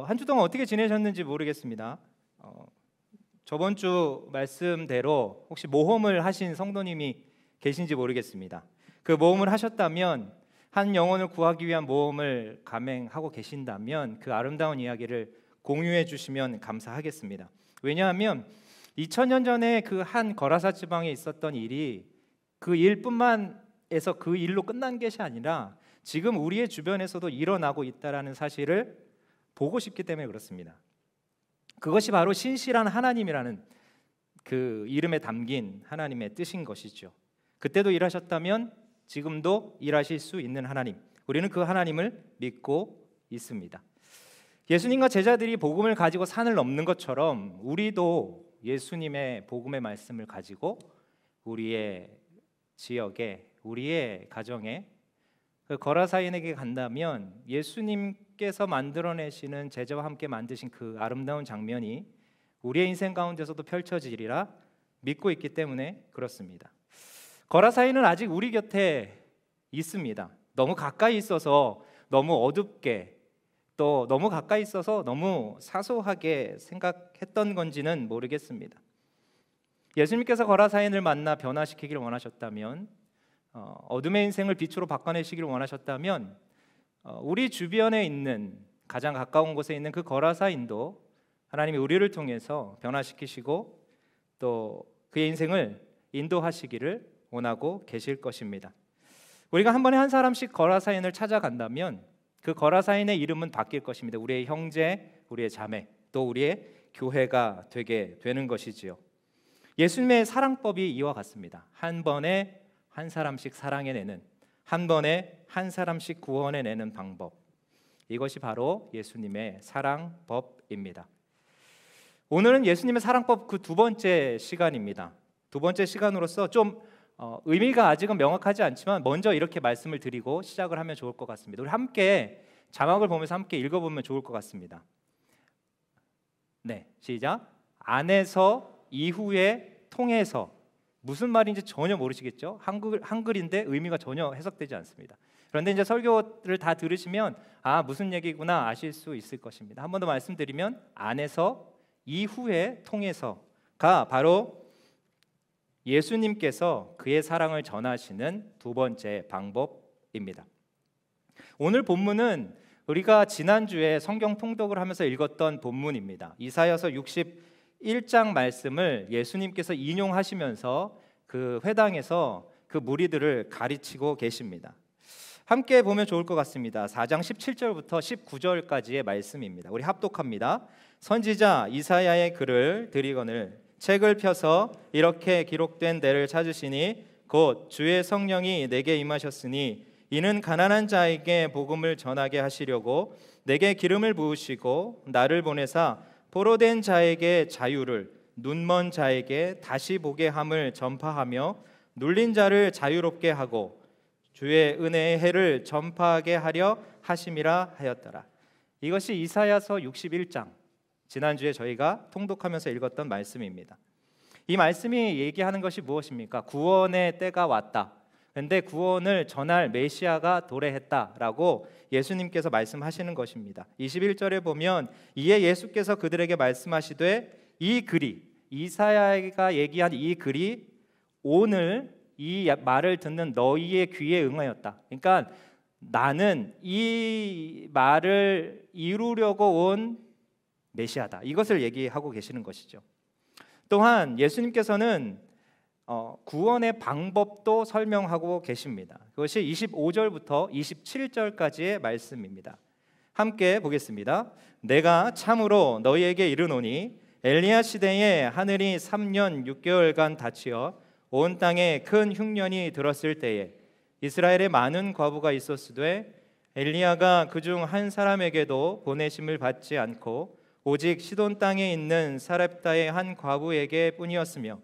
한 주 동안 어떻게 지내셨는지 모르겠습니다. 저번 주 말씀대로 혹시 모험을 하신 성도님이 계신지 모르겠습니다. 그 모험을 하셨다면, 한 영혼을 구하기 위한 모험을 감행하고 계신다면 그 아름다운 이야기를 공유해 주시면 감사하겠습니다. 왜냐하면 2000년 전에 그 한 거라사 지방에 있었던 일이 그 일뿐만에서 그 일로 끝난 것이 아니라 지금 우리의 주변에서도 일어나고 있다는 사실을 보고 싶기 때문에 그렇습니다. 그것이 바로 신실한 하나님이라는 그 이름에 담긴 하나님의 뜻인 것이죠. 그때도 일하셨다면 지금도 일하실 수 있는 하나님, 우리는 그 하나님을 믿고 있습니다. 예수님과 제자들이 복음을 가지고 산을 넘는 것처럼 우리도 예수님의 복음의 말씀을 가지고 우리의 지역에, 우리의 가정에, 그 거라사인에게 간다면 예수님께서 만들어내시는, 제자와 함께 만드신 그 아름다운 장면이 우리의 인생 가운데서도 펼쳐지리라 믿고 있기 때문에 그렇습니다. 거라사인은 아직 우리 곁에 있습니다. 너무 가까이 있어서 너무 어둡게, 또 너무 가까이 있어서 너무 사소하게 생각했던 건지는 모르겠습니다. 예수님께서 거라사인을 만나 변화시키기를 원하셨다면, 어둠의 인생을 빛으로 바꿔내시기를 원하셨다면, 우리 주변에 있는, 가장 가까운 곳에 있는 그 거라사인도 하나님이 우리를 통해서 변화시키시고 또 그의 인생을 인도하시기를 원하고 계실 것입니다. 우리가 한 번에 한 사람씩 거라사인을 찾아간다면 그 거라사인의 이름은 바뀔 것입니다. 우리의 형제, 우리의 자매, 또 우리의 교회가 되게 되는 것이지요. 예수님의 사랑법이 이와 같습니다. 한 번에 한 사람씩 사랑해내는, 한 번에 한 사람씩 구원해내는 방법, 이것이 바로 예수님의 사랑법입니다. 오늘은 예수님의 사랑법 그 두 번째 시간입니다. 두 번째 시간으로서 좀 의미가 아직은 명확하지 않지만 먼저 이렇게 말씀을 드리고 시작을 하면 좋을 것 같습니다. 우리 함께 자막을 보면서 함께 읽어보면 좋을 것 같습니다. 네, 시작. 안에서, 이후에, 통해서. 무슨 말인지 전혀 모르시겠죠? 한글인데 의미가 전혀 해석되지 않습니다. 그런데 이제 설교를 다 들으시면 무슨 얘기구나 아실 수 있을 것입니다. 한 번 더 말씀드리면 안에서, 이후에, 통해서가 바로 예수님께서 그의 사랑을 전하시는 두 번째 방법입니다. 오늘 본문은 우리가 지난주에 성경 통독을 하면서 읽었던 본문입니다. 이사야서 61장 말씀을 예수님께서 인용하시면서 그 회당에서 그 무리들을 가르치고 계십니다. 함께 보면 좋을 것 같습니다. 4장 17절부터 19절까지의 말씀입니다. 우리 합독합니다. 선지자 이사야의 글을 드리거늘 책을 펴서 이렇게 기록된 데를 찾으시니 곧 주의 성령이 내게 임하셨으니 이는 가난한 자에게 복음을 전하게 하시려고 내게 기름을 부으시고 나를 보내사 포로된 자에게 자유를, 눈먼 자에게 다시 보게 함을 전파하며 눌린 자를 자유롭게 하고 주의 은혜의 해를 전파하게 하려 하심이라 하였더라. 이것이 이사야서 61장, 지난주에 저희가 통독하면서 읽었던 말씀입니다. 이 말씀이 얘기하는 것이 무엇입니까? 구원의 때가 왔다. 그런데 구원을 전할 메시아가 도래했다라고 예수님께서 말씀하시는 것입니다. 21절에 보면 이에 예수께서 그들에게 말씀하시되 이 글이, 이사야가 얘기한 이 글이 오늘 이 말을 듣는 너희의 귀에 응하였다. 그러니까 나는 이 말을 이루려고 온 메시아다, 이것을 얘기하고 계시는 것이죠. 또한 예수님께서는 구원의 방법도 설명하고 계십니다. 그것이 25절부터 27절까지의 말씀입니다. 함께 보겠습니다. 내가 참으로 너희에게 이르노니 엘리야 시대에 하늘이 3년 6개월간 닫히어 온 땅에 큰 흉년이 들었을 때에 이스라엘에 많은 과부가 있었으되 엘리야가 그중 한 사람에게도 보내심을 받지 않고 오직 시돈 땅에 있는 사렙다의 한 과부에게 뿐이었으며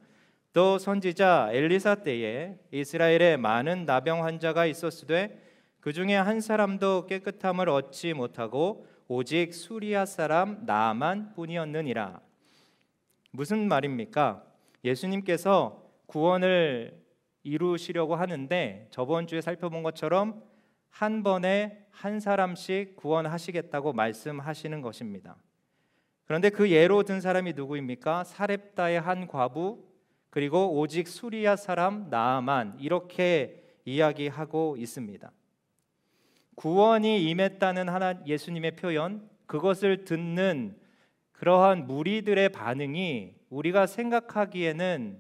또 선지자 엘리사 때에 이스라엘에 많은 나병 환자가 있었으되 그 중에 한 사람도 깨끗함을 얻지 못하고 오직 수리아 사람 나만 뿐이었느니라. 무슨 말입니까? 예수님께서 구원을 이루시려고 하는데 저번 주에 살펴본 것처럼 한 번에 한 사람씩 구원하시겠다고 말씀하시는 것입니다. 그런데 그 예로 든 사람이 누구입니까? 사렙다의 한 과부, 그리고 오직 수리아 사람 나아만, 이렇게 이야기하고 있습니다. 구원이 임했다는 예수님의 표현, 그것을 듣는 그러한 무리들의 반응이 우리가 생각하기에는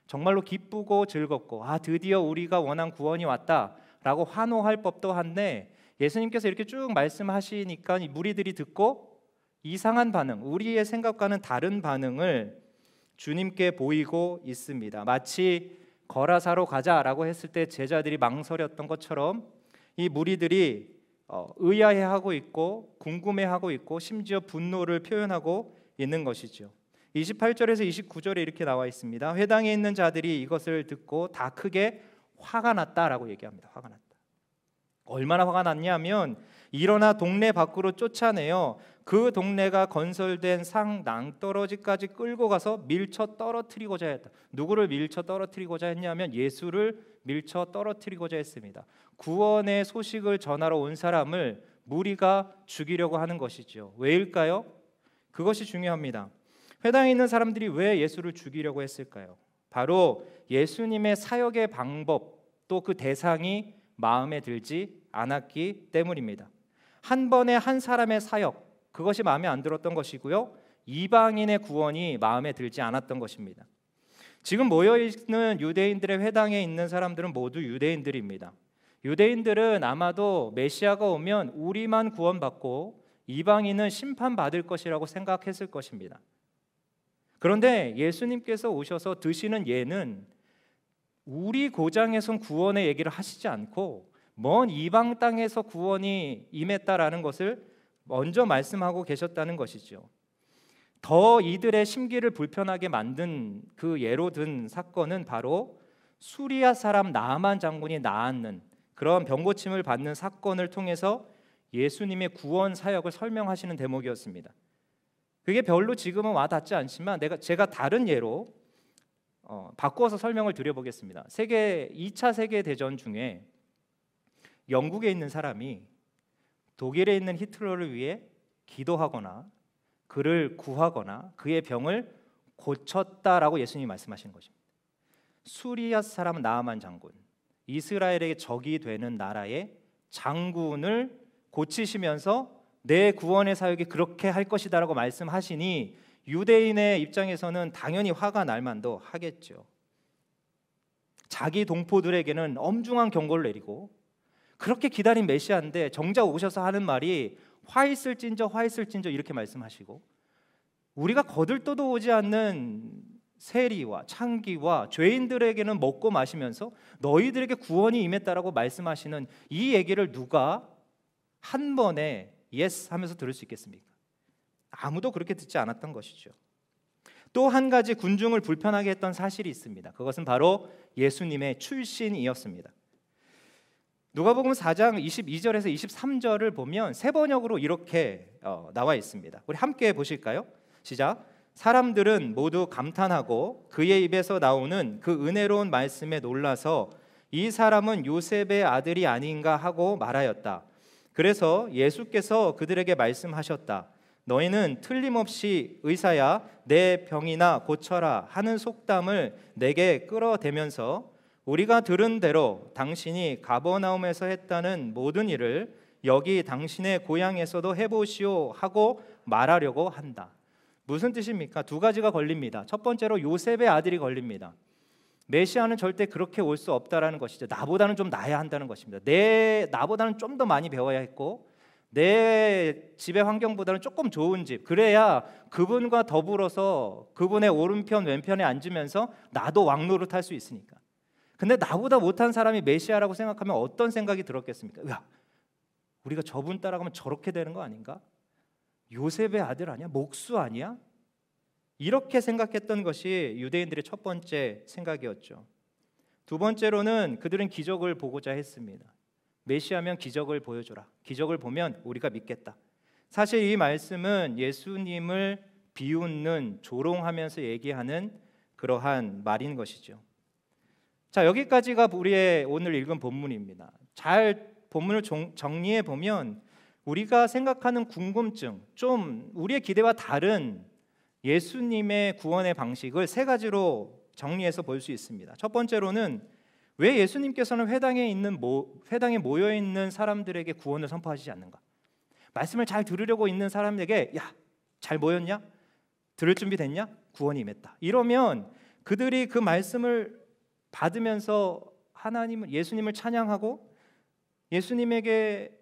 정말로 기쁘고 즐겁고, 드디어 우리가 원한 구원이 왔다라고 환호할 법도 한데, 예수님께서 이렇게 쭉 말씀하시니까 이 무리들이 듣고 이상한 반응, 우리의 생각과는 다른 반응을 주님께 보이고 있습니다. 마치 거라사로 가자라고 했을 때 제자들이 망설였던 것처럼 이 무리들이 의아해하고 있고 궁금해하고 있고 심지어 분노를 표현하고 있는 것이죠. 28절에서 29절에 이렇게 나와 있습니다. 회당에 있는 자들이 이것을 듣고 다 크게 화가 났다라고 얘기합니다. 화가 났다. 얼마나 화가 났냐면 일어나 동네 밖으로 쫓아내어 그 동네가 건설된 상 낭떠러지까지 끌고 가서 밀쳐 떨어뜨리고자 했다. 누구를 밀쳐 떨어뜨리고자 했냐면 예수를 밀쳐 떨어뜨리고자 했습니다. 구원의 소식을 전하러 온 사람을 무리가 죽이려고 하는 것이죠. 왜일까요? 그것이 중요합니다. 회당에 있는 사람들이 왜 예수를 죽이려고 했을까요? 바로 예수님의 사역의 방법, 또 그 대상이 마음에 들지 않았기 때문입니다. 한 번에 한 사람의 사역, 그것이 마음에 안 들었던 것이고요, 이방인의 구원이 마음에 들지 않았던 것입니다. 지금 모여있는 유대인들의 회당에 있는 사람들은 모두 유대인들입니다. 유대인들은 아마도 메시아가 오면 우리만 구원받고 이방인은 심판받을 것이라고 생각했을 것입니다. 그런데 예수님께서 오셔서 드시는 예는 우리 고장에선 구원의 얘기를 하시지 않고 먼 이방 땅에서 구원이 임했다라는 것을 먼저 말씀하고 계셨다는 것이죠. 더 이들의 심기를 불편하게 만든 그 예로 든 사건은 바로 수리아 사람 나아만 장군이 나았는 그런 병고침을 받는 사건을 통해서 예수님의 구원 사역을 설명하시는 대목이었습니다. 그게 별로 지금은 와닿지 않지만 제가 다른 예로 바꾸어서 설명을 드려보겠습니다. 2차 세계대전 중에 영국에 있는 사람이 독일에 있는 히틀러를 위해 기도하거나 그를 구하거나 그의 병을 고쳤다라고 예수님이 말씀하시는 것입니다. 수리아 사람 나아만 장군, 이스라엘에게 적이 되는 나라의 장군을 고치시면서 내 구원의 사역이 그렇게 할 것이다라고 말씀하시니 유대인의 입장에서는 당연히 화가 날 만도 하겠죠. 자기 동포들에게는 엄중한 경고를 내리고 그렇게 기다린 메시아인데 정작 오셔서 하는 말이 화 있을진저 이렇게 말씀하시고, 우리가 거들떠도 오지 않는 세리와 창기와 죄인들에게는 먹고 마시면서 너희들에게 구원이 임했다라고 말씀하시는 이 얘기를 누가 한 번에 예스 하면서 들을 수 있겠습니까? 아무도 그렇게 듣지 않았던 것이죠. 또 한 가지 군중을 불편하게 했던 사실이 있습니다. 그것은 바로 예수님의 출신이었습니다. 누가복음 4장 22절에서 23절을 보면 세 번역으로 이렇게 나와 있습니다. 우리 함께 보실까요? 시작. 사람들은 모두 감탄하고 그의 입에서 나오는 그 은혜로운 말씀에 놀라서 이 사람은 요셉의 아들이 아닌가 하고 말하였다. 그래서 예수께서 그들에게 말씀하셨다. 너희는 틀림없이 의사야 내 병이나 고쳐라 하는 속담을 내게 끌어대면서 우리가 들은 대로 당신이 가버나움에서 했다는 모든 일을 여기 당신의 고향에서도 해보시오 하고 말하려고 한다. 무슨 뜻입니까? 두 가지가 걸립니다. 첫 번째로 요셉의 아들이 걸립니다. 메시아는 절대 그렇게 올 수 없다라는 것이죠. 나보다는 좀 나아야 한다는 것입니다. 나보다는 좀 더 많이 배워야 했고 내 집의 환경보다는 조금 좋은 집, 그래야 그분과 더불어서 그분의 오른편 왼편에 앉으면서 나도 왕노릇 할 수 있으니까. 근데 나보다 못한 사람이 메시아라고 생각하면 어떤 생각이 들었겠습니까? 야, 우리가 저분 따라가면 저렇게 되는 거 아닌가? 요셉의 아들 아니야? 목수 아니야? 이렇게 생각했던 것이 유대인들의 첫 번째 생각이었죠. 두 번째로는 그들은 기적을 보고자 했습니다. 메시아면 기적을 보여줘라. 기적을 보면 우리가 믿겠다. 사실 이 말씀은 예수님을 비웃는, 조롱하면서 얘기하는 그러한 말인 것이죠. 자, 여기까지가 우리의 오늘 읽은 본문입니다. 잘 본문을 정리해 보면 우리가 생각하는 궁금증, 좀 우리의 기대와 다른 예수님의 구원의 방식을 세 가지로 정리해서 볼 수 있습니다. 첫 번째로는 왜 예수님께서는 회당에 모여 있는 사람들에게 구원을 선포하시지 않는가? 말씀을 잘 들으려고 있는 사람에게 야, 잘 모였냐? 들을 준비 됐냐? 구원이 임했다. 이러면 그들이 그 말씀을 받으면서 예수님을 찬양하고 예수님에게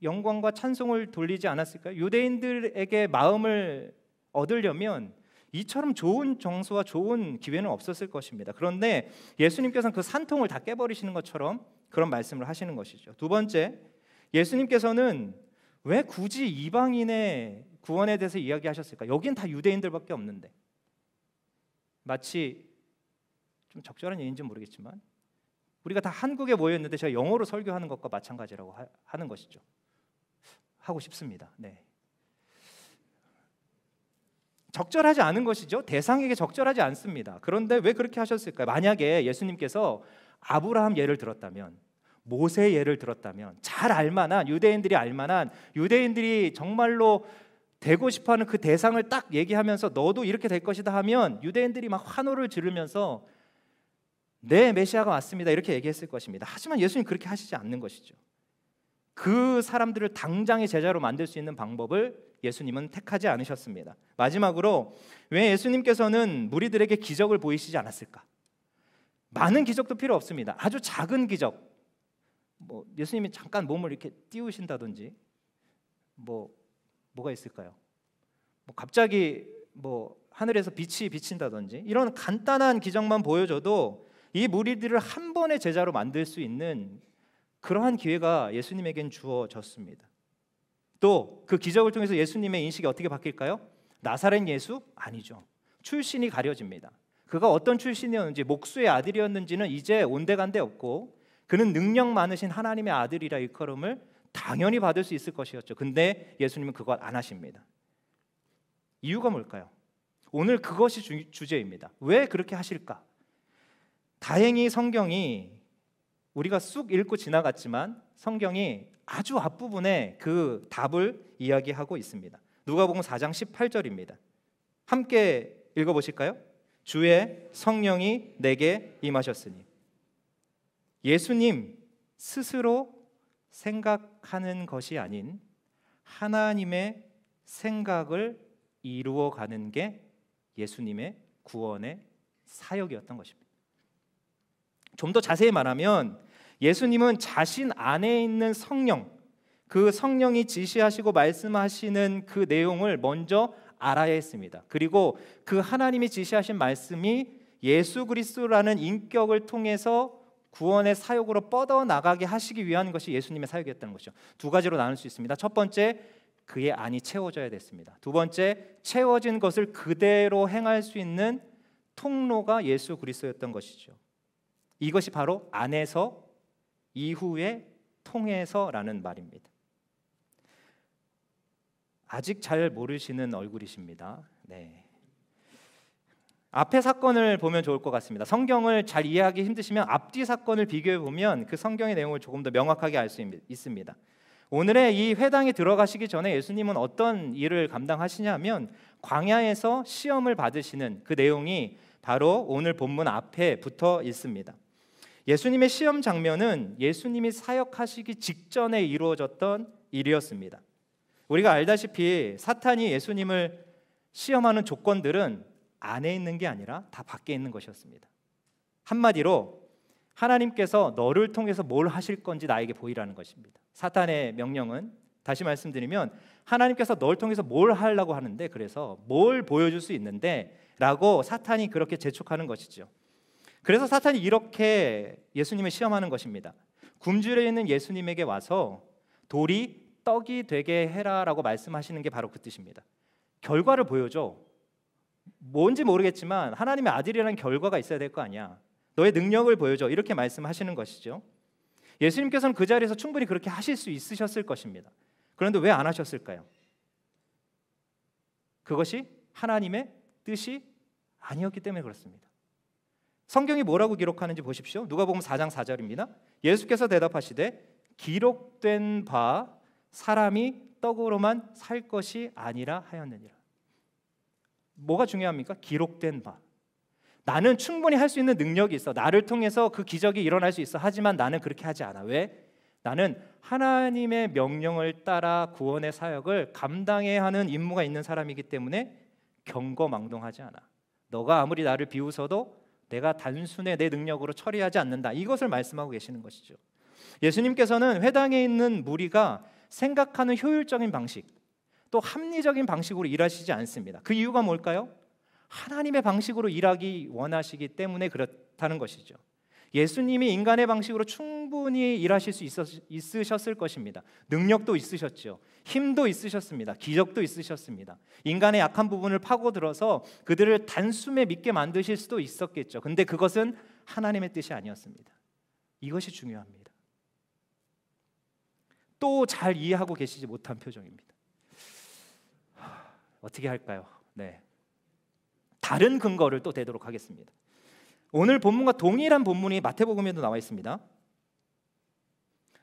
영광과 찬송을 돌리지 않았을까요? 유대인들에게 마음을 얻으려면 이처럼 좋은 정서와 좋은 기회는 없었을 것입니다. 그런데 예수님께서는 그 산통을 다 깨버리시는 것처럼 그런 말씀을 하시는 것이죠. 두 번째, 예수님께서는 왜 굳이 이방인의 구원에 대해서 이야기하셨을까? 여긴 다 유대인들밖에 없는데. 마치 좀 적절한 예인지 모르겠지만 우리가 다 한국에 모여 있는데 제가 영어로 설교하는 것과 마찬가지라고 하는 것이죠. 하고 싶습니다. 네. 적절하지 않은 것이죠. 대상에게 적절하지 않습니다. 그런데 왜 그렇게 하셨을까요? 만약에 예수님께서 아브라함 예를 들었다면, 모세 예를 들었다면, 잘 알만한 유대인들이 정말로 되고 싶어하는 그 대상을 딱 얘기하면서 너도 이렇게 될 것이다 하면 유대인들이 막 환호를 지르면서 네, 메시아가 왔습니다 이렇게 얘기했을 것입니다. 하지만 예수님 그렇게 하시지 않는 것이죠. 그 사람들을 당장의 제자로 만들 수 있는 방법을 예수님은 택하지 않으셨습니다. 마지막으로 왜 예수님께서는 무리들에게 기적을 보이시지 않았을까? 많은 기적도 필요 없습니다. 아주 작은 기적, 예수님이 잠깐 몸을 이렇게 띄우신다든지 뭐가 있을까요? 갑자기 하늘에서 빛이 비친다든지 이런 간단한 기적만 보여줘도 이 무리들을 한 번의 제자로 만들 수 있는 그러한 기회가 예수님에겐 주어졌습니다. 또 그 기적을 통해서 예수님의 인식이 어떻게 바뀔까요? 나사렛 예수? 아니죠. 출신이 가려집니다. 그가 어떤 출신이었는지, 목수의 아들이었는지는 이제 온데간데 없고 그는 능력 많으신 하나님의 아들이라 일컬음을 당연히 받을 수 있을 것이었죠. 근데 예수님은 그것 안 하십니다. 이유가 뭘까요? 오늘 그것이 주제입니다. 왜 그렇게 하실까? 다행히 성경이 우리가 쑥 읽고 지나갔지만 성경이 아주 앞부분에 그 답을 이야기하고 있습니다. 누가복음 4장 18절입니다. 함께 읽어보실까요? 주의 성령이 내게 임하셨으니. 예수님 스스로 생각하는 것이 아닌 하나님의 생각을 이루어가는 게 예수님의 구원의 사역이었던 것입니다. 좀 더 자세히 말하면 예수님은 자신 안에 있는 성령, 그 성령이 지시하시고 말씀하시는 그 내용을 먼저 알아야 했습니다. 그리고 그 하나님이 지시하신 말씀이 예수 그리스도라는 인격을 통해서 구원의 사역으로 뻗어나가게 하시기 위한 것이 예수님의 사역이었다는 것이죠. 두 가지로 나눌 수 있습니다. 첫 번째, 그의 안이 채워져야 됐습니다. 두 번째, 채워진 것을 그대로 행할 수 있는 통로가 예수 그리스도였던 것이죠. 이것이 바로 안에서 이후에 통해서라는 말입니다. 아직 잘 모르시는 얼굴이십니다. 네. 앞의 사건을 보면 좋을 것 같습니다. 성경을 잘 이해하기 힘드시면 앞뒤 사건을 비교해 보면 그 성경의 내용을 조금 더 명확하게 알 수 있습니다. 오늘의 이 회당에 들어가시기 전에 예수님은 어떤 일을 감당하시냐면 광야에서 시험을 받으시는 그 내용이 바로 오늘 본문 앞에 붙어 있습니다. 예수님의 시험 장면은 예수님이 사역하시기 직전에 이루어졌던 일이었습니다. 우리가 알다시피 사탄이 예수님을 시험하는 조건들은 안에 있는 게 아니라 다 밖에 있는 것이었습니다. 한마디로 하나님께서 너를 통해서 뭘 하실 건지 나에게 보이라는 것입니다. 사탄의 명령은, 다시 말씀드리면, 하나님께서 널 통해서 뭘 하려고 하는데, 그래서 뭘 보여줄 수 있는데 라고 사탄이 그렇게 재촉하는 것이죠. 그래서 사탄이 이렇게 예수님을 시험하는 것입니다. 굶주려 있는 예수님에게 와서 돌이 떡이 되게 해라라고 말씀하시는 게 바로 그 뜻입니다. 결과를 보여줘. 뭔지 모르겠지만 하나님의 아들이라는 결과가 있어야 될 거 아니야. 너의 능력을 보여줘. 이렇게 말씀하시는 것이죠. 예수님께서는 그 자리에서 충분히 그렇게 하실 수 있으셨을 것입니다. 그런데 왜 안 하셨을까요? 그것이 하나님의 뜻이 아니었기 때문에 그렇습니다. 성경이 뭐라고 기록하는지 보십시오. 누가복음 4장 4절입니다. 예수께서 대답하시되 기록된 바 사람이 떡으로만 살 것이 아니라 하였느니라. 뭐가 중요합니까? 기록된 바. 나는 충분히 할 수 있는 능력이 있어. 나를 통해서 그 기적이 일어날 수 있어. 하지만 나는 그렇게 하지 않아. 왜? 나는 하나님의 명령을 따라 구원의 사역을 감당해야 하는 임무가 있는 사람이기 때문에 경거망동하지 않아. 너가 아무리 나를 비웃어도 내가 단순히 내 능력으로 처리하지 않는다. 이것을 말씀하고 계시는 것이죠. 예수님께서는 회당에 있는 무리가 생각하는 효율적인 방식, 또 합리적인 방식으로 일하시지 않습니다. 그 이유가 뭘까요? 하나님의 방식으로 일하기 원하시기 때문에 그렇다는 것이죠. 예수님이 인간의 방식으로 충분히 일하실 수 있으셨을 것입니다. 능력도 있으셨죠. 힘도 있으셨습니다. 기적도 있으셨습니다. 인간의 약한 부분을 파고들어서 그들을 단숨에 믿게 만드실 수도 있었겠죠. 근데 그것은 하나님의 뜻이 아니었습니다. 이것이 중요합니다. 또 잘 이해하고 계시지 못한 표정입니다. 어떻게 할까요? 네. 다른 근거를 또 대도록 하겠습니다. 오늘 본문과 동일한 본문이 마태복음에도 나와 있습니다.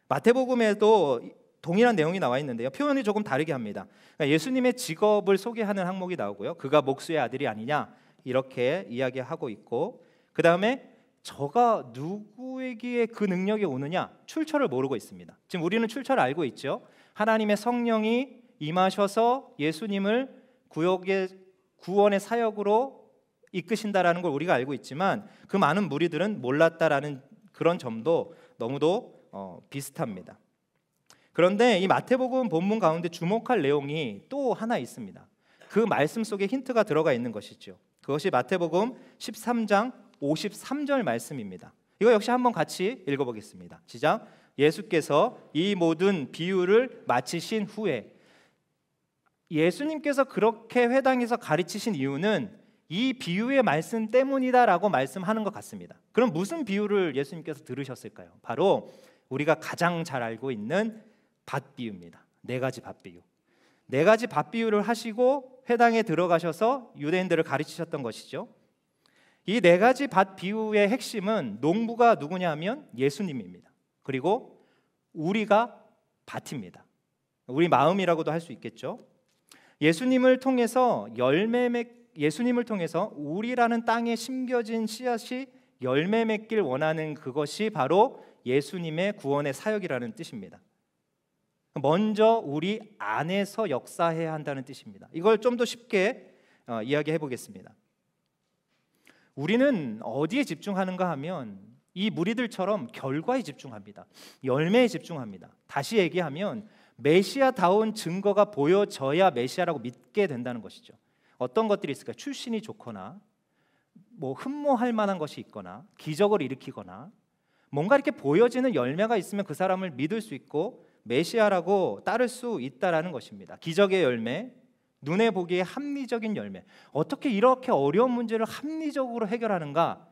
마태복음에도 동일한 내용이 나와 있는데요, 표현이 조금 다르게 합니다. 그러니까 예수님의 직업을 소개하는 항목이 나오고요, 그가 목수의 아들이 아니냐 이렇게 이야기하고 있고, 그 다음에 저가 누구에게 그 능력이 오느냐 출처를 모르고 있습니다. 지금 우리는 출처를 알고 있죠. 하나님의 성령이 임하셔서 예수님을 구원의 사역으로 이끄신다라는 걸 우리가 알고 있지만 그 많은 무리들은 몰랐다라는 그런 점도 너무도 비슷합니다. 그런데 이 마태복음 본문 가운데 주목할 내용이 또 하나 있습니다. 그 말씀 속에 힌트가 들어가 있는 것이죠. 그것이 마태복음 13장 53절 말씀입니다. 이거 역시 한번 같이 읽어보겠습니다. 시작. 예수께서 이 모든 비유를 마치신 후에, 예수님께서 그렇게 회당에서 가르치신 이유는 이 비유의 말씀 때문이다라고 말씀하는 것 같습니다. 그럼 무슨 비유를 예수님께서 들으셨을까요? 바로 우리가 가장 잘 알고 있는 밭 비유입니다. 네 가지 밭 비유. 네 가지 밭 비유를 하시고 회당에 들어가셔서 유대인들을 가르치셨던 것이죠. 이 네 가지 밭 비유의 핵심은 농부가 누구냐면 예수님입니다. 그리고 우리가 밭입니다. 우리 마음이라고도 할 수 있겠죠. 예수님을 통해서 우리라는 땅에 심겨진 씨앗이 열매 맺길 원하는 그것이 바로 예수님의 구원의 사역이라는 뜻입니다. 먼저 우리 안에서 역사해야 한다는 뜻입니다. 이걸 좀 더 쉽게 이야기해 보겠습니다. 우리는 어디에 집중하는가 하면 이 무리들처럼 결과에 집중합니다. 열매에 집중합니다. 다시 얘기하면 메시아다운 증거가 보여져야 메시아라고 믿게 된다는 것이죠. 어떤 것들이 있을까요? 출신이 좋거나 뭐 흠모할 만한 것이 있거나 기적을 일으키거나 뭔가 이렇게 보여지는 열매가 있으면 그 사람을 믿을 수 있고 메시아라고 따를 수 있다라는 것입니다. 기적의 열매, 눈에 보기에 합리적인 열매. 어떻게 이렇게 어려운 문제를 합리적으로 해결하는가?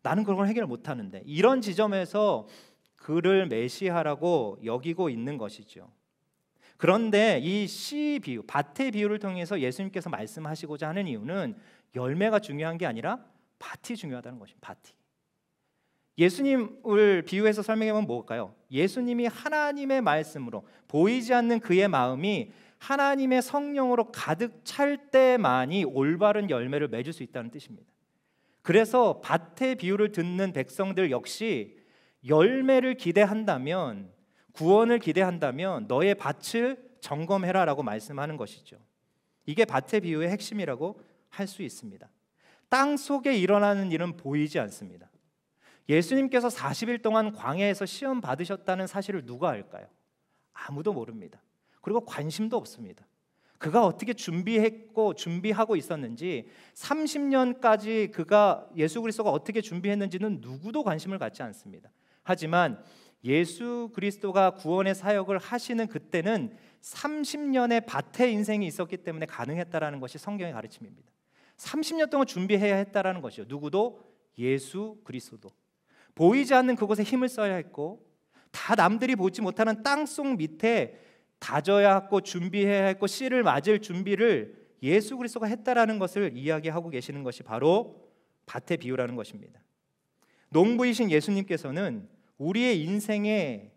나는 그런 걸 해결 못하는데, 이런 지점에서 그를 메시아라고 여기고 있는 것이죠. 그런데 이 씨 비유, 밭의 비유를 통해서 예수님께서 말씀하시고자 하는 이유는 열매가 중요한 게 아니라 밭이 중요하다는 것입니다. 밭이. 예수님을 비유해서 설명해보면 뭘까요? 예수님이 하나님의 말씀으로, 보이지 않는 그의 마음이 하나님의 성령으로 가득 찰 때만이 올바른 열매를 맺을 수 있다는 뜻입니다. 그래서 밭의 비유를 듣는 백성들 역시 열매를 기대한다면, 구원을 기대한다면 너의 밭을 점검해라라고 말씀하는 것이죠. 이게 밭의 비유의 핵심이라고 할 수 있습니다. 땅 속에 일어나는 일은 보이지 않습니다. 예수님께서 40일 동안 광야에서 시험 받으셨다는 사실을 누가 알까요? 아무도 모릅니다. 그리고 관심도 없습니다. 그가 어떻게 준비하고 있었는지, 30년까지 예수 그리스도가 어떻게 준비했는지는 누구도 관심을 갖지 않습니다. 하지만 예수 그리스도가 구원의 사역을 하시는 그때는 30년의 밭의 인생이 있었기 때문에 가능했다라는 것이 성경의 가르침입니다. 30년 동안 준비해야 했다라는 것이요. 누구도? 예수 그리스도도. 보이지 않는 그곳에 힘을 써야 했고, 다 남들이 보지 못하는 땅속 밑에 다져야 했고 준비해야 했고 씨를 맞을 준비를 예수 그리스도가 했다라는 것을 이야기하고 계시는 것이 바로 밭의 비유라는 것입니다. 농부이신 예수님께서는 우리의 인생의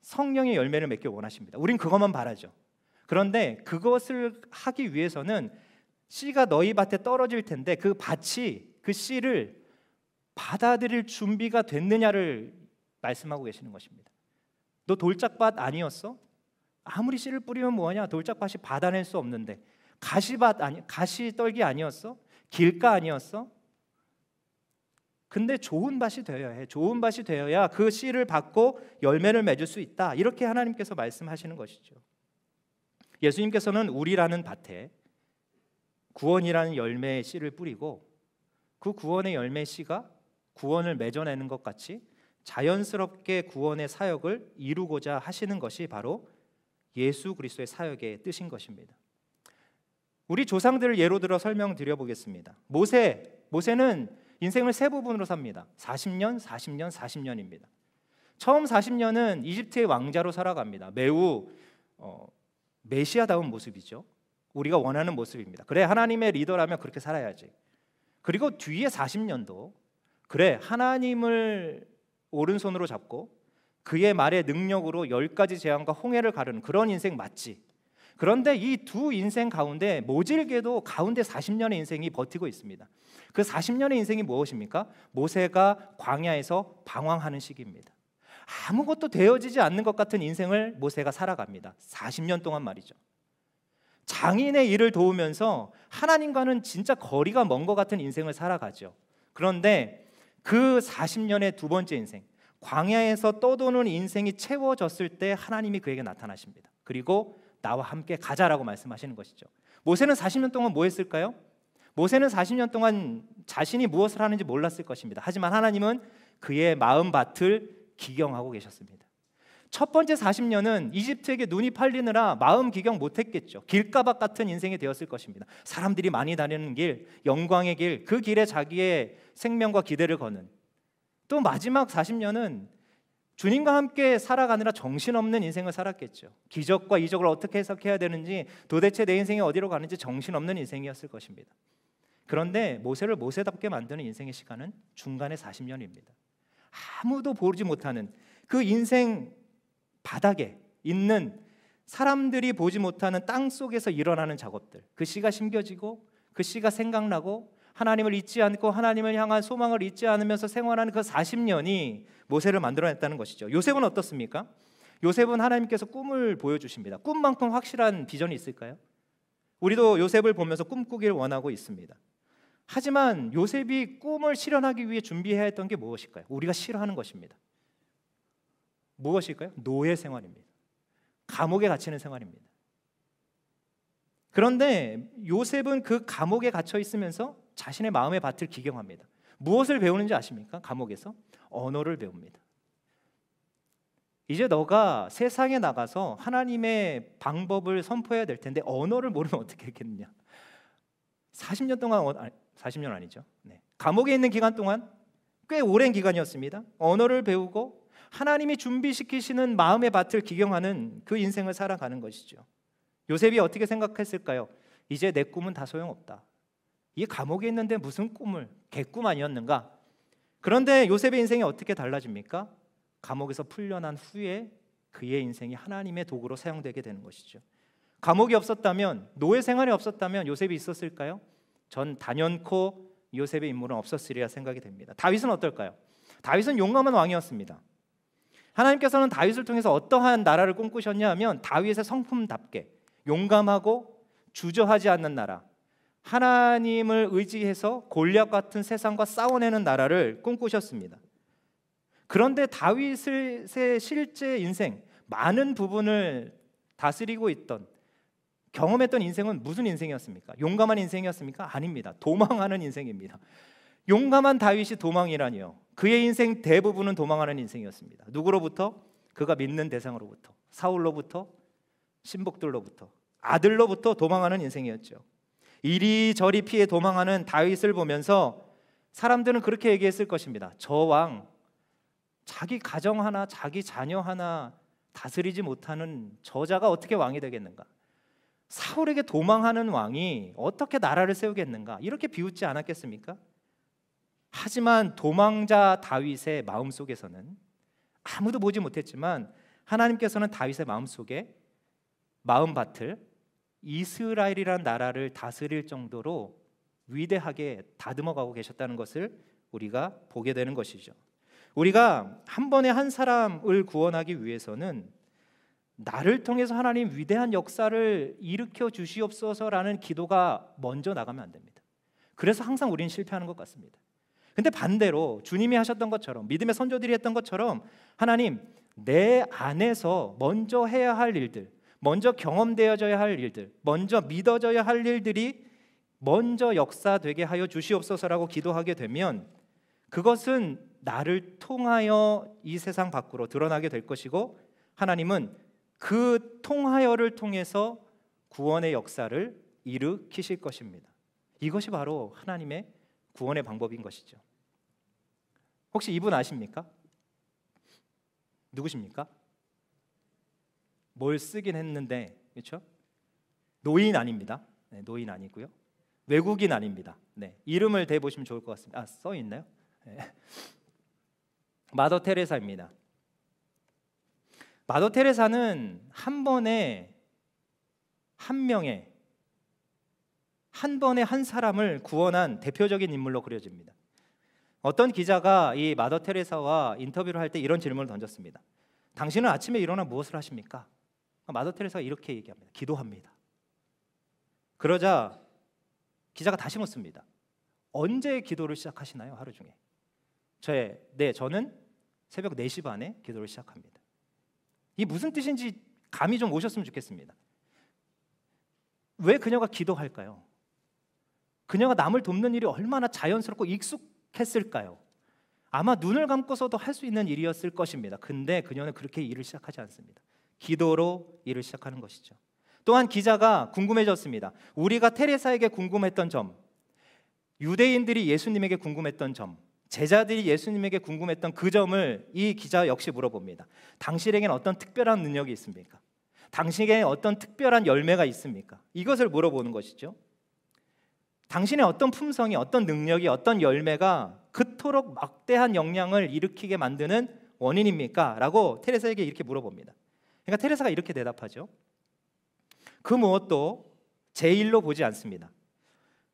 성령의 열매를 맺길 원하십니다. 우린 그것만 바라죠. 그런데 그것을 하기 위해서는 씨가 너희 밭에 떨어질 텐데 그 밭이 그 씨를 받아들일 준비가 됐느냐를 말씀하고 계시는 것입니다. 너 돌짝밭 아니었어? 아무리 씨를 뿌리면 뭐하냐? 돌짝밭이 받아낼 수 없는데. 가시떨기 아니었어? 길가 아니었어? 근데 좋은 밭이 되어야 해. 좋은 밭이 되어야 그 씨를 받고 열매를 맺을 수 있다. 이렇게 하나님께서 말씀하시는 것이죠. 예수님께서는 우리라는 밭에 구원이라는 열매의 씨를 뿌리고 그 구원의 열매 씨가 구원을 맺어내는 것 같이 자연스럽게 구원의 사역을 이루고자 하시는 것이 바로 예수 그리스도의 사역의 뜻인 것입니다. 우리 조상들을 예로 들어 설명드려 보겠습니다. 모세는 인생을 세 부분으로 삽니다. 40년, 40년, 40년입니다. 처음 40년은 이집트의 왕자로 살아갑니다. 매우 메시아다운 모습이죠. 우리가 원하는 모습입니다. 그래, 하나님의 리더라면 그렇게 살아야지. 그리고 뒤에 40년도 그래, 하나님을 오른손으로 잡고 그의 말의 능력으로 10가지 재앙과 홍해를 가르는 그런 인생 맞지. 그런데 이 두 인생 가운데 모질게도 가운데 40년의 인생이 버티고 있습니다. 그 40년의 인생이 무엇입니까? 모세가 광야에서 방황하는 시기입니다. 아무것도 되어지지 않는 것 같은 인생을 모세가 살아갑니다. 40년 동안 말이죠. 장인의 일을 도우면서 하나님과는 진짜 거리가 먼 것 같은 인생을 살아가죠. 그런데 그 40년의 두 번째 인생, 광야에서 떠도는 인생이 채워졌을 때 하나님이 그에게 나타나십니다. 그리고 나와 함께 가자라고 말씀하시는 것이죠. 모세는 40년 동안 뭐 했을까요? 모세는 40년 동안 자신이 무엇을 하는지 몰랐을 것입니다. 하지만 하나님은 그의 마음밭을 기경하고 계셨습니다. 첫 번째 40년은 이집트에게 눈이 팔리느라 마음 기경 못했겠죠. 길가밭 같은 인생이 되었을 것입니다. 사람들이 많이 다니는 길, 영광의 길, 그 길에 자기의 생명과 기대를 거는. 또 마지막 40년은 주님과 함께 살아가느라 정신없는 인생을 살았겠죠. 기적과 이적을 어떻게 해석해야 되는지, 도대체 내 인생이 어디로 가는지 정신없는 인생이었을 것입니다. 그런데 모세를 모세답게 만드는 인생의 시간은 중간에 40년입니다. 아무도 보지 못하는 그 인생 바닥에 있는 사람들이 보지 못하는 땅 속에서 일어나는 작업들, 그 씨가 심겨지고 그 씨가 생각나고 하나님을 잊지 않고 하나님을 향한 소망을 잊지 않으면서 생활하는 그 40년이 모세를 만들어냈다는 것이죠. 요셉은 어떻습니까? 요셉은 하나님께서 꿈을 보여주십니다. 꿈만큼 확실한 비전이 있을까요? 우리도 요셉을 보면서 꿈꾸길 원하고 있습니다. 하지만 요셉이 꿈을 실현하기 위해 준비해야 했던 게 무엇일까요? 우리가 싫어하는 것입니다. 무엇일까요? 노예 생활입니다. 감옥에 갇히는 생활입니다. 그런데 요셉은 그 감옥에 갇혀 있으면서 자신의 마음의 밭을 기경합니다. 무엇을 배우는지 아십니까? 감옥에서 언어를 배웁니다. 이제 너가 세상에 나가서 하나님의 방법을 선포해야 될 텐데 언어를 모르면 어떻게 했겠느냐. 40년 동안 40년 아니죠. 네. 감옥에 있는 기간 동안 꽤 오랜 기간이었습니다. 언어를 배우고 하나님이 준비시키시는 마음의 밭을 기경하는 그 인생을 살아가는 것이죠. 요셉이 어떻게 생각했을까요? 이제 내 꿈은 다 소용없다. 이 감옥에 있는데 무슨 꿈을, 개꿈 아니었는가? 그런데 요셉의 인생이 어떻게 달라집니까? 감옥에서 풀려난 후에 그의 인생이 하나님의 도구로 사용되게 되는 것이죠. 감옥이 없었다면, 노예 생활이 없었다면 요셉이 있었을까요? 전 단연코 요셉의 인물은 없었으리라 생각이 됩니다. 다윗은 어떨까요? 다윗은 용감한 왕이었습니다. 하나님께서는 다윗을 통해서 어떠한 나라를 꿈꾸셨냐 하면 다윗의 성품답게 용감하고 주저하지 않는 나라, 하나님을 의지해서 골리앗 같은 세상과 싸워내는 나라를 꿈꾸셨습니다. 그런데 다윗의 실제 인생, 많은 부분을 다스리고 있던, 경험했던 인생은 무슨 인생이었습니까? 용감한 인생이었습니까? 아닙니다. 도망하는 인생입니다. 용감한 다윗이 도망이라니요. 그의 인생 대부분은 도망하는 인생이었습니다. 누구로부터? 그가 믿는 대상으로부터, 사울로부터, 신복들로부터, 아들로부터 도망하는 인생이었죠. 이리저리 피해 도망하는 다윗을 보면서 사람들은 그렇게 얘기했을 것입니다. 저 왕, 자기 가정 하나, 자기 자녀 하나 다스리지 못하는 저자가 어떻게 왕이 되겠는가? 사울에게 도망하는 왕이 어떻게 나라를 세우겠는가? 이렇게 비웃지 않았겠습니까? 하지만 도망자 다윗의 마음속에서는 아무도 보지 못했지만 하나님께서는 다윗의 마음속에 마음밭을 이스라엘이라는 나라를 다스릴 정도로 위대하게 다듬어가고 계셨다는 것을 우리가 보게 되는 것이죠. 우리가 한 번에 한 사람을 구원하기 위해서는 나를 통해서 하나님 위대한 역사를 일으켜 주시옵소서라는 기도가 먼저 나가면 안 됩니다. 그래서 항상 우리는 실패하는 것 같습니다. 근데 반대로 주님이 하셨던 것처럼, 믿음의 선조들이 했던 것처럼, 하나님 내 안에서 먼저 해야 할 일들, 먼저 경험되어져야 할 일들, 먼저 믿어져야 할 일들이 먼저 역사되게 하여 주시옵소서라고 기도하게 되면 그것은 나를 통하여 이 세상 밖으로 드러나게 될 것이고, 하나님은 그 통하여를 통해서 구원의 역사를 일으키실 것입니다. 이것이 바로 하나님의 구원의 방법인 것이죠. 혹시 이분 아십니까? 누구십니까? 뭘 쓰긴 했는데, 그렇죠? 노인 아닙니다. 네, 노인 아니고요. 외국인 아닙니다. 네, 이름을 대보시면 좋을 것 같습니다. 써 있나요? 네. 마더 테레사입니다. 마더 테레사는 한 번에 한 사람을 구원한 대표적인 인물로 그려집니다. 어떤 기자가 이 마더 테레사와 인터뷰를 할 때 이런 질문을 던졌습니다. 당신은 아침에 일어나 무엇을 하십니까? 마더 테레사가 이렇게 얘기합니다. 기도합니다. 그러자 기자가 다시 묻습니다. 언제 기도를 시작하시나요? 하루 중에. 저는 새벽 4시 반에 기도를 시작합니다. 이게 무슨 뜻인지 감이 좀 오셨으면 좋겠습니다. 왜 그녀가 기도할까요? 그녀가 남을 돕는 일이 얼마나 자연스럽고 익숙했을까요? 아마 눈을 감고서도 할 수 있는 일이었을 것입니다. 근데 그녀는 그렇게 일을 시작하지 않습니다. 기도로 일을 시작하는 것이죠. 또한 기자가 궁금해졌습니다. 우리가 테레사에게 궁금했던 점, 유대인들이 예수님에게 궁금했던 점, 제자들이 예수님에게 궁금했던 그 점을 이 기자 역시 물어봅니다. 당신에게는 어떤 특별한 능력이 있습니까? 당신에게 어떤 특별한 열매가 있습니까? 이것을 물어보는 것이죠. 당신의 어떤 품성이, 어떤 능력이, 어떤 열매가 그토록 막대한 영향을 일으키게 만드는 원인입니까? 라고 테레사에게 이렇게 물어봅니다. 그러니까 테레사가 이렇게 대답하죠. 그 무엇도 제 일로 보지 않습니다.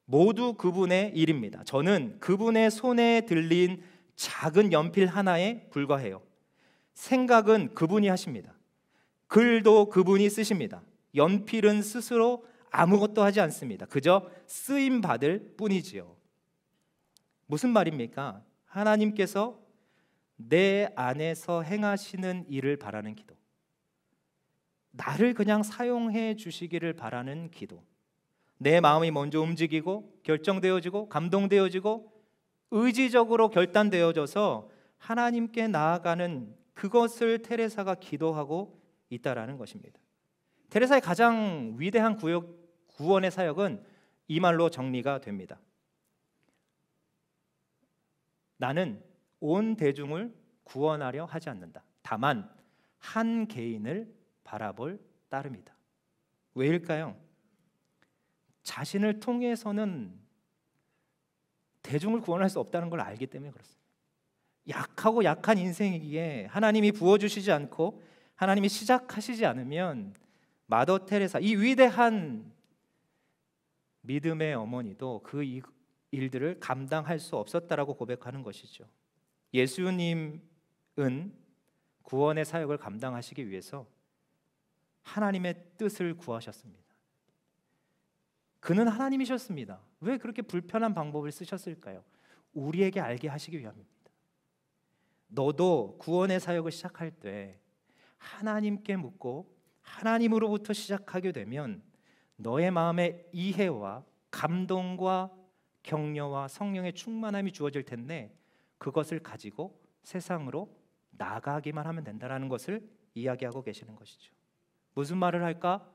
모두 그분의 일입니다. 저는 그분의 손에 들린 작은 연필 하나에 불과해요. 생각은 그분이 하십니다. 글도 그분이 쓰십니다. 연필은 스스로 아무것도 하지 않습니다. 그저 쓰임 받을 뿐이지요. 무슨 말입니까? 하나님께서 내 안에서 행하시는 일을 바라는 기도, 나를 그냥 사용해 주시기를 바라는 기도, 내 마음이 먼저 움직이고 결정되어지고 감동되어지고 의지적으로 결단되어져서 하나님께 나아가는 그것을 테레사가 기도하고 있다라는 것입니다. 테레사의 가장 위대한 구원의 사역은 이 말로 정리가 됩니다. 나는 온 대중을 구원하려 하지 않는다. 다만 한 개인을 바라볼 따름이다. 왜일까요? 자신을 통해서는 대중을 구원할 수 없다는 걸 알기 때문에 그렇습니다. 약하고 약한 인생이기에 하나님이 부어주시지 않고 하나님이 시작하시지 않으면 마더 테레사, 이 위대한 믿음의 어머니도 그 일들을 감당할 수 없었다라고 고백하는 것이죠. 예수님은 구원의 사역을 감당하시기 위해서 하나님의 뜻을 구하셨습니다. 그는 하나님이셨습니다. 왜 그렇게 불편한 방법을 쓰셨을까요? 우리에게 알게 하시기 위함입니다. 너도 구원의 사역을 시작할 때 하나님께 묻고 하나님으로부터 시작하게 되면 너의 마음에 이해와 감동과 격려와 성령의 충만함이 주어질 텐데 그것을 가지고 세상으로 나가기만 하면 된다는 것을 이야기하고 계시는 것이죠. 무슨 말을 할까?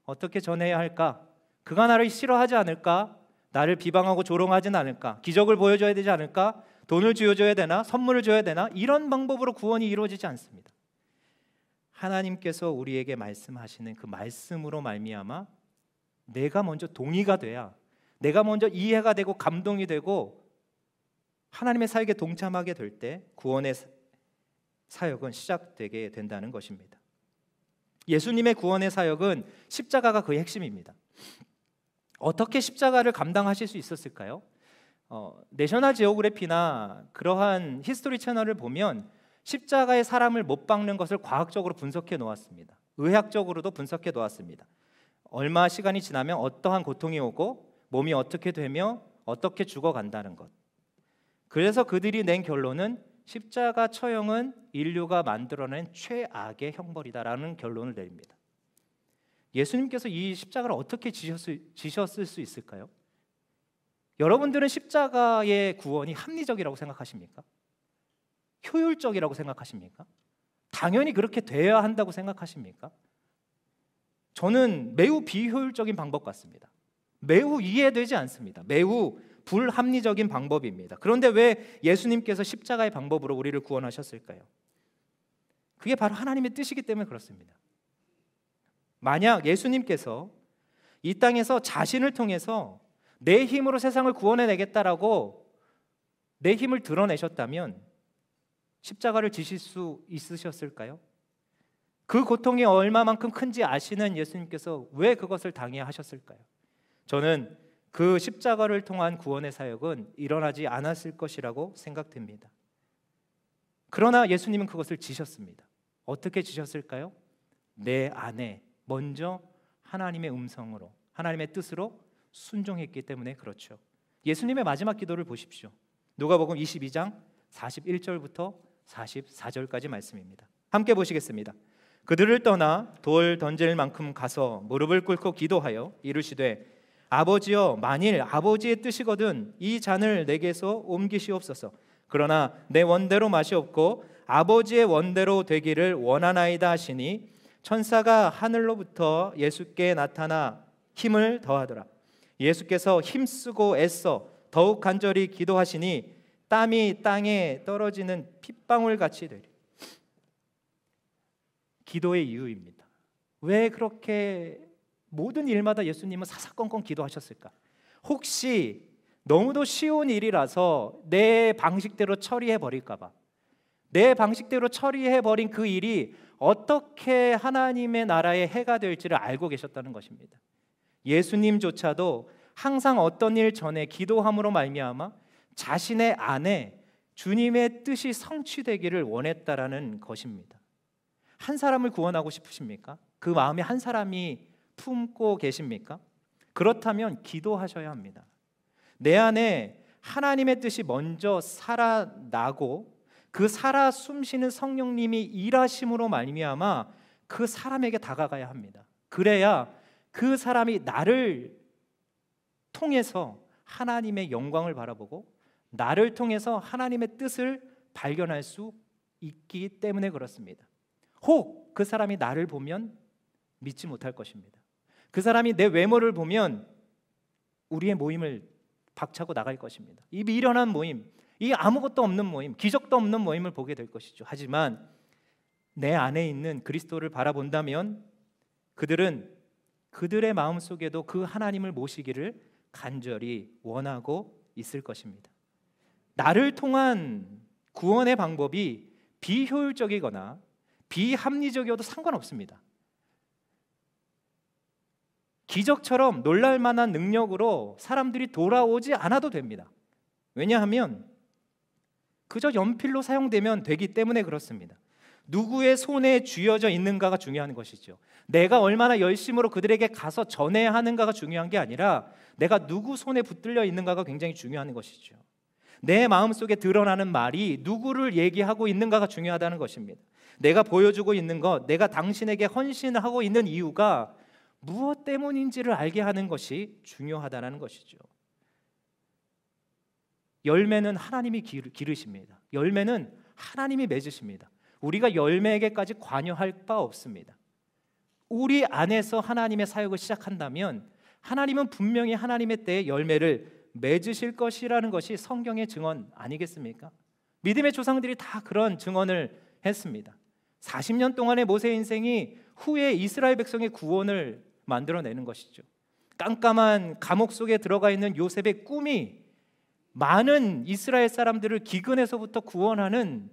어떻게 전해야 할까? 그가 나를 싫어하지 않을까? 나를 비방하고 조롱하진 않을까? 기적을 보여줘야 되지 않을까? 돈을 쥐어줘야 되나? 선물을 줘야 되나? 이런 방법으로 구원이 이루어지지 않습니다. 하나님께서 우리에게 말씀하시는 그 말씀으로 말미암아 내가 먼저 동의가 돼야, 내가 먼저 이해가 되고 감동이 되고 하나님의 사역에 동참하게 될 때 구원의 사역은 시작되게 된다는 것입니다. 예수님의 구원의 사역은 십자가가 그의 핵심입니다. 어떻게 십자가를 감당하실 수 있었을까요? 내셔널 지오그래피나 그러한 히스토리 채널을 보면 십자가에 사람을 못 박는 것을 과학적으로 분석해 놓았습니다. 의학적으로도 분석해 놓았습니다. 얼마 시간이 지나면 어떠한 고통이 오고 몸이 어떻게 되며 어떻게 죽어간다는 것. 그래서 그들이 낸 결론은 십자가 처형은 인류가 만들어낸 최악의 형벌이다라는 결론을 내립니다. 예수님께서 이 십자가를 어떻게 지셨을 수 있을까요? 여러분들은 십자가의 구원이 합리적이라고 생각하십니까? 효율적이라고 생각하십니까? 당연히 그렇게 돼야 한다고 생각하십니까? 저는 매우 비효율적인 방법 같습니다. 매우 이해되지 않습니다. 매우 불합리적인 방법입니다. 그런데 왜 예수님께서 십자가의 방법으로 우리를 구원하셨을까요? 그게 바로 하나님의 뜻이기 때문에 그렇습니다. 만약 예수님께서 이 땅에서 자신을 통해서 내 힘으로 세상을 구원해내겠다라고 내 힘을 드러내셨다면 십자가를 지실 수 있으셨을까요? 그 고통이 얼마만큼 큰지 아시는 예수님께서 왜 그것을 당해야 하셨을까요? 저는 그 십자가를 통한 구원의 사역은 일어나지 않았을 것이라고 생각됩니다. 그러나 예수님은 그것을 지셨습니다. 어떻게 지셨을까요? 내 안에 먼저 하나님의 음성으로, 하나님의 뜻으로 순종했기 때문에 그렇죠. 예수님의 마지막 기도를 보십시오. 누가복음 22장 41절부터 44절까지 말씀입니다. 함께 보시겠습니다. 그들을 떠나 돌 던질 만큼 가서 무릎을 꿇고 기도하여 이르시되 아버지여, 만일 아버지의 뜻이거든 이 잔을 내게서 옮기시옵소서. 그러나 내 원대로 마시옵고 아버지의 원대로 되기를 원하나이다 하시니 천사가 하늘로부터 예수께 나타나 힘을 더하더라. 예수께서 힘쓰고 애써 더욱 간절히 기도하시니 땀이 땅에 떨어지는 핏방울 같이 되리. 기도의 이유입니다. 왜 그렇게 모든 일마다 예수님은 사사건건 기도하셨을까? 혹시 너무도 쉬운 일이라서 내 방식대로 처리해 버릴까 봐, 내 방식대로 처리해 버린 그 일이 어떻게 하나님의 나라의 해가 될지를 알고 계셨다는 것입니다. 예수님조차도 항상 어떤 일 전에 기도함으로 말미암아 자신의 안에 주님의 뜻이 성취되기를 원했다라는 것입니다. 한 사람을 구원하고 싶으십니까? 그 마음에 한 사람이 품고 계십니까? 그렇다면 기도하셔야 합니다. 내 안에 하나님의 뜻이 먼저 살아나고 그 살아 숨쉬는 성령님이 일하심으로 말미암아 그 사람에게 다가가야 합니다. 그래야 그 사람이 나를 통해서 하나님의 영광을 바라보고 나를 통해서 하나님의 뜻을 발견할 수 있기 때문에 그렇습니다. 혹 그 사람이 나를 보면 믿지 못할 것입니다. 그 사람이 내 외모를 보면 우리의 모임을 박차고 나갈 것입니다. 이 미련한 모임, 이 아무것도 없는 모임, 기적도 없는 모임을 보게 될 것이죠. 하지만 내 안에 있는 그리스도를 바라본다면 그들은 그들의 마음속에도 그 하나님을 모시기를 간절히 원하고 있을 것입니다. 나를 통한 구원의 방법이 비효율적이거나 비합리적이어도 상관없습니다. 기적처럼 놀랄 만한 능력으로 사람들이 돌아오지 않아도 됩니다. 왜냐하면 그저 연필로 사용되면 되기 때문에 그렇습니다. 누구의 손에 쥐어져 있는가가 중요한 것이죠. 내가 얼마나 열심으로 그들에게 가서 전해야 하는가가 중요한 게 아니라 내가 누구 손에 붙들려 있는가가 굉장히 중요한 것이죠. 내 마음속에 드러나는 말이 누구를 얘기하고 있는가가 중요하다는 것입니다. 내가 보여주고 있는 것, 내가 당신에게 헌신하고 있는 이유가 무엇 때문인지를 알게 하는 것이 중요하다는 것이죠. 열매는 하나님이 기르십니다. 열매는 하나님이 맺으십니다. 우리가 열매에게까지 관여할 바 없습니다. 우리 안에서 하나님의 사역을 시작한다면 하나님은 분명히 하나님의 때에 열매를 맺으실 것이라는 것이 성경의 증언 아니겠습니까? 믿음의 조상들이 다 그런 증언을 했습니다. 40년 동안의 모세 인생이 후에 이스라엘 백성의 구원을 만들어내는 것이죠. 깜깜한 감옥 속에 들어가 있는 요셉의 꿈이 많은 이스라엘 사람들을 기근에서부터 구원하는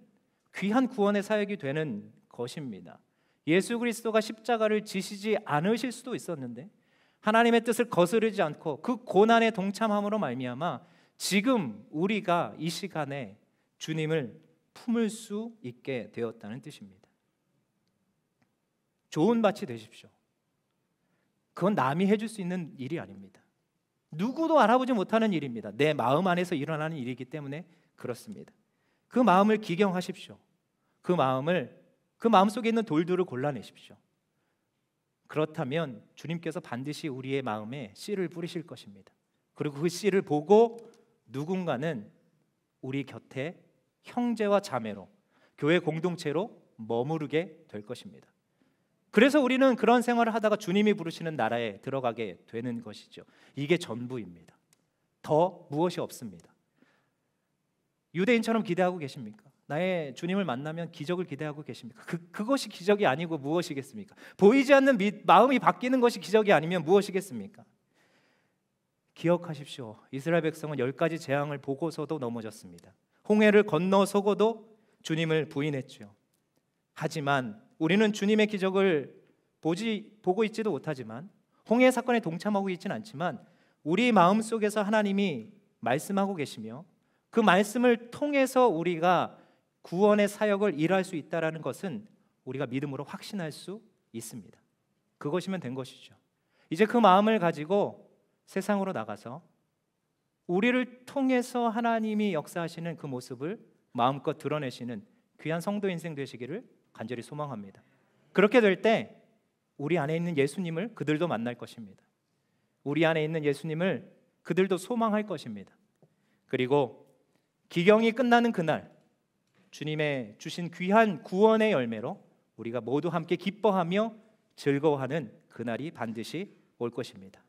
귀한 구원의 사역이 되는 것입니다. 예수 그리스도가 십자가를 지시지 않으실 수도 있었는데 하나님의 뜻을 거스르지 않고 그 고난에 동참함으로 말미암아 지금 우리가 이 시간에 주님을 품을 수 있게 되었다는 뜻입니다. 좋은 밭이 되십시오. 그건 남이 해줄 수 있는 일이 아닙니다. 누구도 알아보지 못하는 일입니다. 내 마음 안에서 일어나는 일이기 때문에 그렇습니다. 그 마음을 기경하십시오. 그 마음 속에 있는 돌들을 골라내십시오. 그렇다면 주님께서 반드시 우리의 마음에 씨를 뿌리실 것입니다. 그리고 그 씨를 보고 누군가는 우리 곁에 형제와 자매로, 교회 공동체로 머무르게 될 것입니다. 그래서 우리는 그런 생활을 하다가 주님이 부르시는 나라에 들어가게 되는 것이죠. 이게 전부입니다. 더 무엇이 없습니다. 유대인처럼 기대하고 계십니까? 나의 주님을 만나면 기적을 기대하고 계십니까? 그것이 기적이 아니고 무엇이겠습니까? 보이지 않는 마음이 바뀌는 것이 기적이 아니면 무엇이겠습니까? 기억하십시오. 이스라엘 백성은 10가지 재앙을 보고서도 넘어졌습니다. 홍해를 건너서고도 주님을 부인했죠. 하지만 우리는 주님의 기적을 보고 있지도 못하지만 홍해 사건에 동참하고 있지는 않지만 우리 마음속에서 하나님이 말씀하고 계시며 그 말씀을 통해서 우리가 구원의 사역을 일할 수 있다는 것은 우리가 믿음으로 확신할 수 있습니다. 그것이면 된 것이죠. 이제 그 마음을 가지고 세상으로 나가서 우리를 통해서 하나님이 역사하시는 그 모습을 마음껏 드러내시는 귀한 성도 인생 되시기를 간절히 소망합니다. 그렇게 될 때 우리 안에 있는 예수님을 그들도 만날 것입니다. 우리 안에 있는 예수님을 그들도 소망할 것입니다. 그리고 기경이 끝나는 그날 주님의 주신 귀한 구원의 열매로 우리가 모두 함께 기뻐하며 즐거워하는 그날이 반드시 올 것입니다.